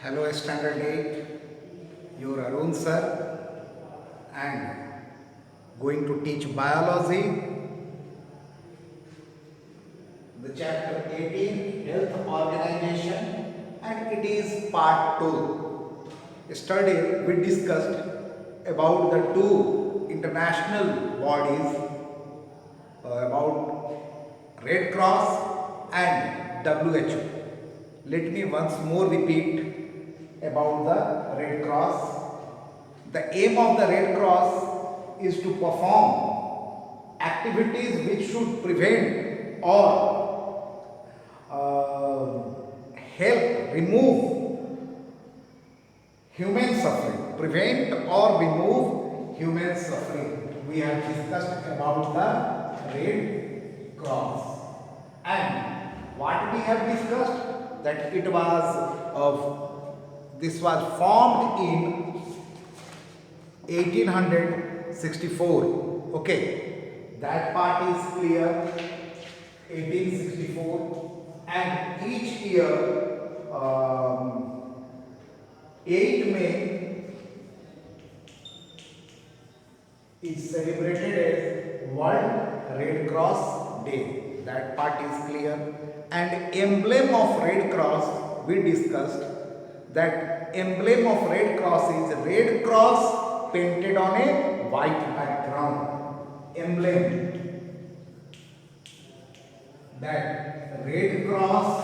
Hello Standard 8, your Arun sir, and going to teach biology, the chapter 18, health organization, and it is part 2. Yesterday we discussed about the two international bodies, about Red Cross and WHO. Let me once more repeat about the Red Cross. The aim of the Red Cross is to perform activities which should prevent or help remove human suffering. Prevent or remove human suffering. We have discussed about the Red Cross. And what we have discussed? That it was this was formed in 1864. Okay, that part is clear. 1864, and each year 8 May is celebrated as World Red Cross Day. That part is clear. And emblem of Red Cross, we discussed that emblem of Red Cross is Red Cross painted on a white background. Emblem, that Red Cross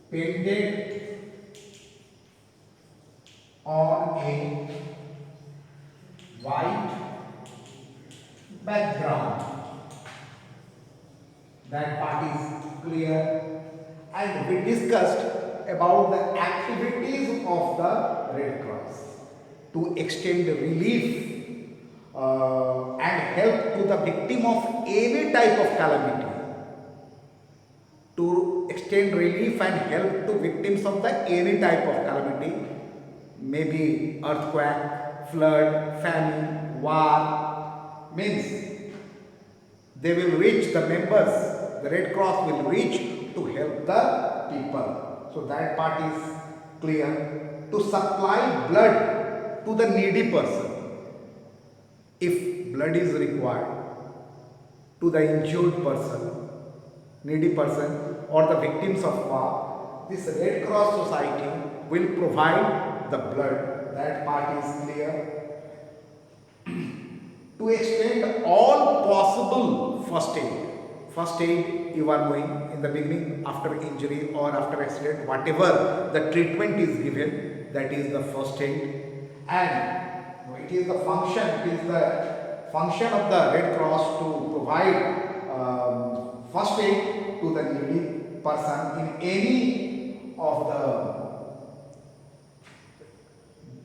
painted on a white background. That part is clear. And we discussed about the activities of the Red Cross to extend relief and help to the victim of any type of calamity, to extend relief and help to victims of the any type of calamity, maybe earthquake, flood, famine, war, means they will reach the members, the Red Cross will reach to help the people. So that part is clear. To supply blood to the needy person, if blood is required, to the injured person, needy person, or the victims of war, this Red Cross Society will provide the blood. That part is clear. To extend all possible first aid. First aid, you are knowing in the beginning, after injury or after accident, whatever the treatment is given, that is the first aid. And it is the function, of the Red Cross to provide first aid to the needy person in any of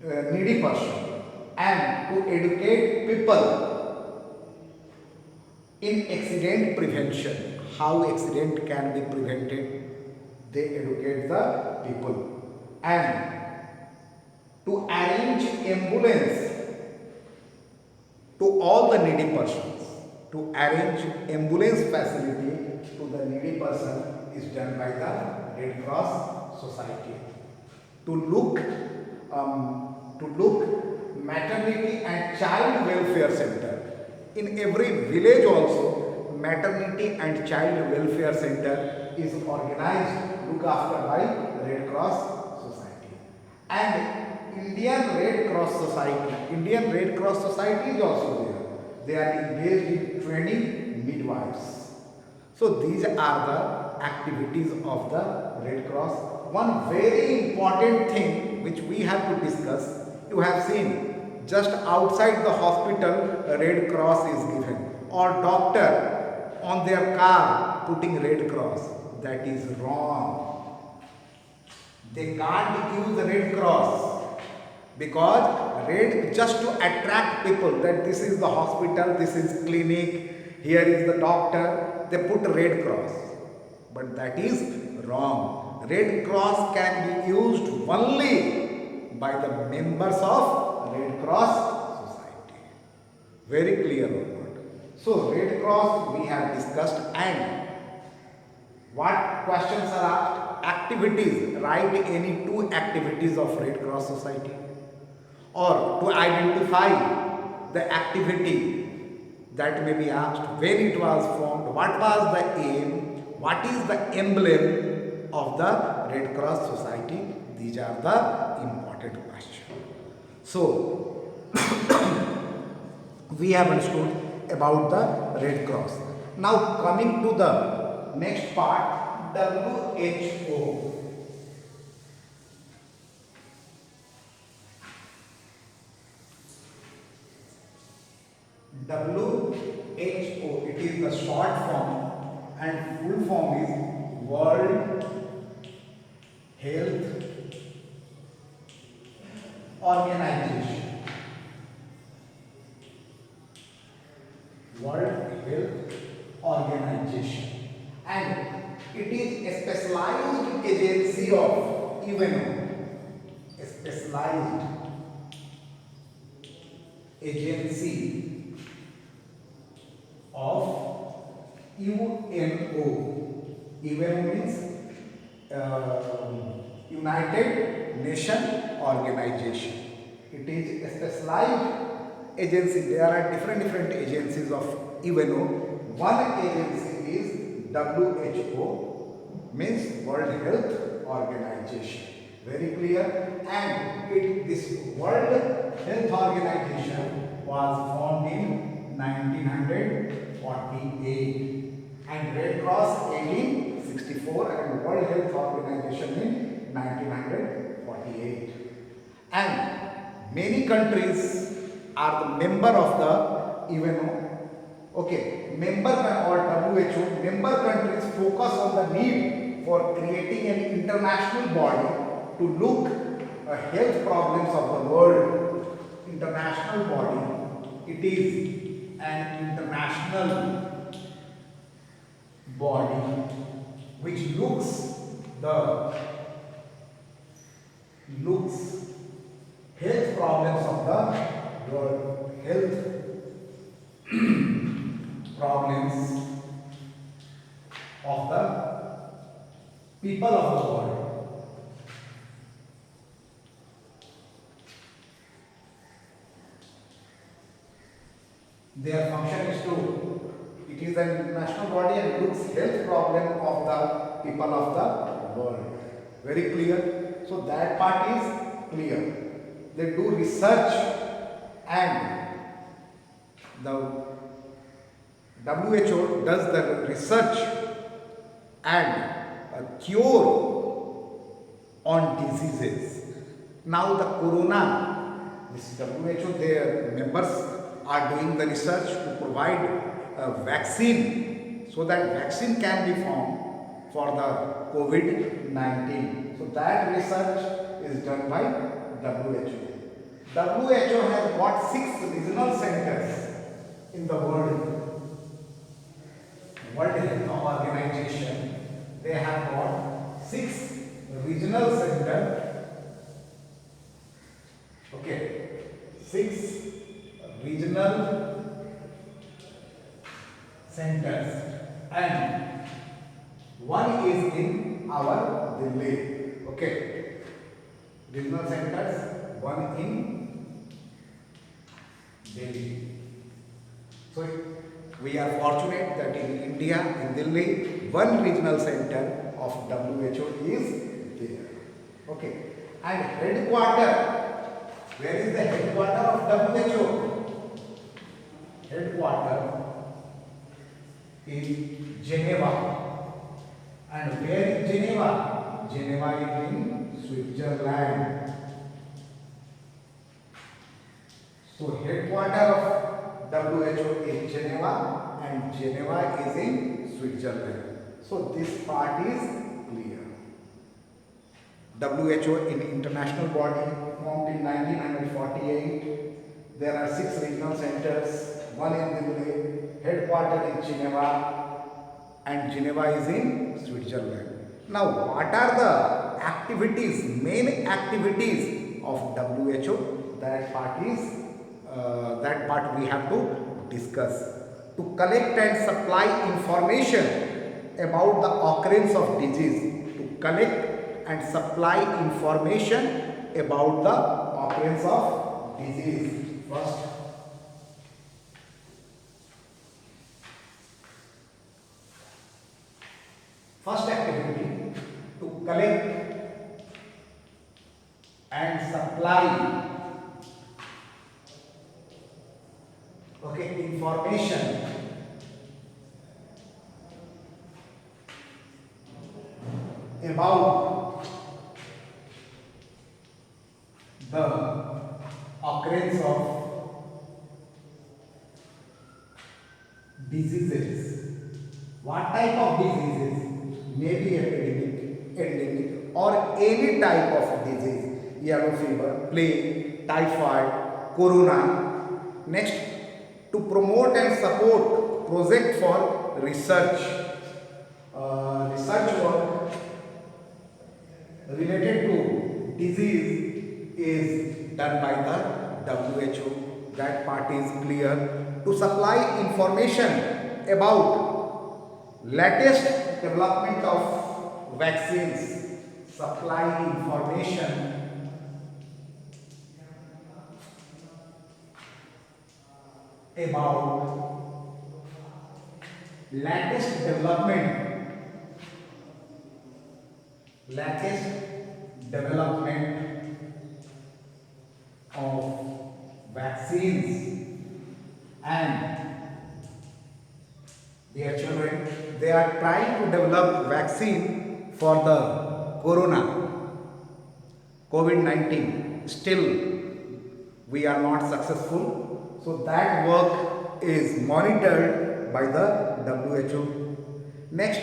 the needy person, and to educate people in accident prevention. How accident can be prevented, they educate the people. And to arrange ambulance to all the needy persons. To arrange ambulance facility to the needy person is done by the Red Cross Society. To look maternity and child welfare center. In every village also, maternity and child welfare center is organized, looked after by Red Cross Society. And Indian Red Cross Society is also there. They are engaged in training midwives. So these are the activities of the Red Cross. One very important thing which we have to discuss, you have seen, just outside the hospital Red Cross is given, or doctor on their car putting Red Cross. That is wrong. They can't use the Red Cross because just to attract people that this is the hospital, this is clinic, here is the doctor, they put Red Cross. But that is wrong. Red Cross can be used only by the members of Red Cross Society. Very clear or not? So Red Cross we have discussed, and what questions are asked. Activities, write any two activities of Red Cross Society, or to identify the activity that may be asked, when it was formed, what was the aim, what is the emblem of the Red Cross Society. These are the important questions. So we have understood about the Red Cross. Now coming to the next part, WHO. WHO, it is the short form, and full form is World Health Organization. World Health Organization, and it is a specialized agency of UNO, a specialized agency of UNO. UNO means United Nations Organization. It is a specialized agency. There are different agencies of UNO. One agency is WHO, means World Health Organization. Very clear. And this World Health Organization was formed in 1948, and Red Cross 1864, and World Health Organization in 1948. And many countries are the member of the UNO. Okay, member or WHO, member countries focus on the need for creating an international body to look at health problems of the world. International body. It is an international body which looks health problems of the world, health problems of the people of the world. Their function is it is an international body and looks health problem of the people of the world. Very clear? So that part is clear. They do research, and the WHO does the research and a cure on diseases. Now the corona, this WHO, their members are doing the research to provide a vaccine, so that vaccine can be found for the COVID-19. So that research is done by WHO. WHO has got 6 regional centers in the world. World Health Organization, they have got 6 regional centers. Okay, 6 regional centers, and one is in our Delhi. Okay, regional centers, one in Delhi. So we are fortunate that in India, in Delhi, one regional center of WHO is there. Okay, and headquarter. Where is the headquarter of WHO? Headquarter in Geneva. And where is Geneva? Geneva is in Switzerland. So headquarter of WHO is Geneva, and Geneva is in Switzerland. So this part is clear. WHO in international body formed in 1948. There are 6 regional centers, one in Delhi, headquartered in Geneva, and Geneva is in Switzerland. Now, what are the activities, main activities of WHO? That part we have to discuss. To collect and supply information about the occurrence of disease, to collect and supply information about the occurrence of disease. First activity, to collect and supply information about the occurrence of diseases. What type of diseases? Maybe epidemic, endemic, or any type of disease. Yellow fever, plague, typhoid, corona. Next, to promote and support project for research. Research work related to disease is done by the WHO. That part is clear. To supply information about latest development of vaccines. Supply information about latest development of vaccines. And dear children, they are trying to develop vaccine for the corona, COVID-19. Still, we are not successful. So that work is monitored by the WHO. Next,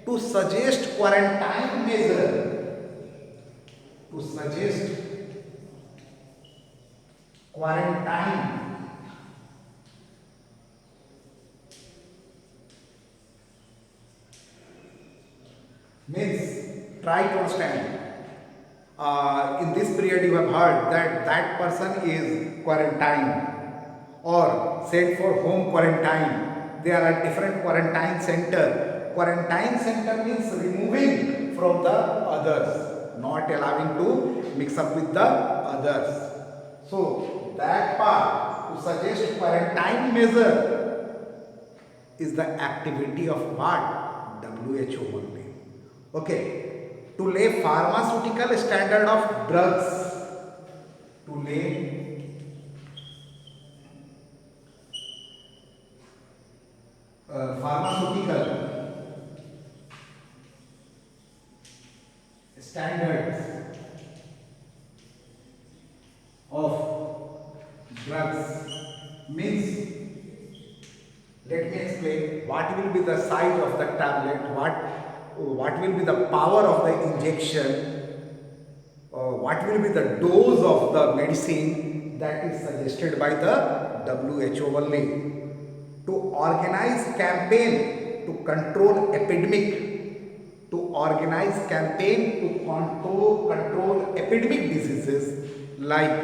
to suggest quarantine measure. To suggest quarantine means, try to understand. In this period you have heard that that person is quarantined or sent for home quarantine. There are different quarantine center. Quarantine center means removing from the others, not allowing to mix up with the others. So that part, to suggest quarantine measure, is the activity of what? WHO only. Okay. To lay pharmaceutical standard of drugs. To lay pharmaceutical standards of drugs means, let me explain what will be the size of the tablet, what will be the power of the injection, what will be the dose of the medicine that is suggested by the WHO only. To organize campaign to control epidemic, to organize campaign to control epidemic diseases like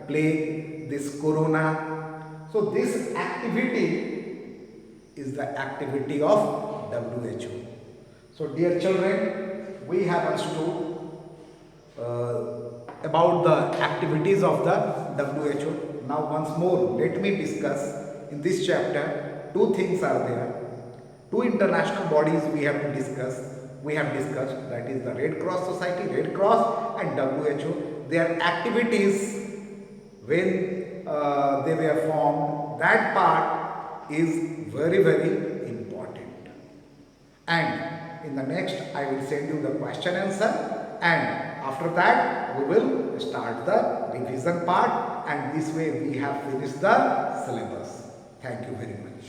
plague, this corona. So this activity is the activity of WHO. So dear children, we have understood about the activities of the WHO. Now once more, let me discuss in this chapter. Two things are there. Two international bodies we have to discuss. We have discussed, that is the Red Cross Society, Red Cross, and WHO. Their activities when they were formed, that part is very, very important. And in the next, I will send you the question answer, and after that we will start the revision part, and this way we have finished the syllabus. Thank you very much.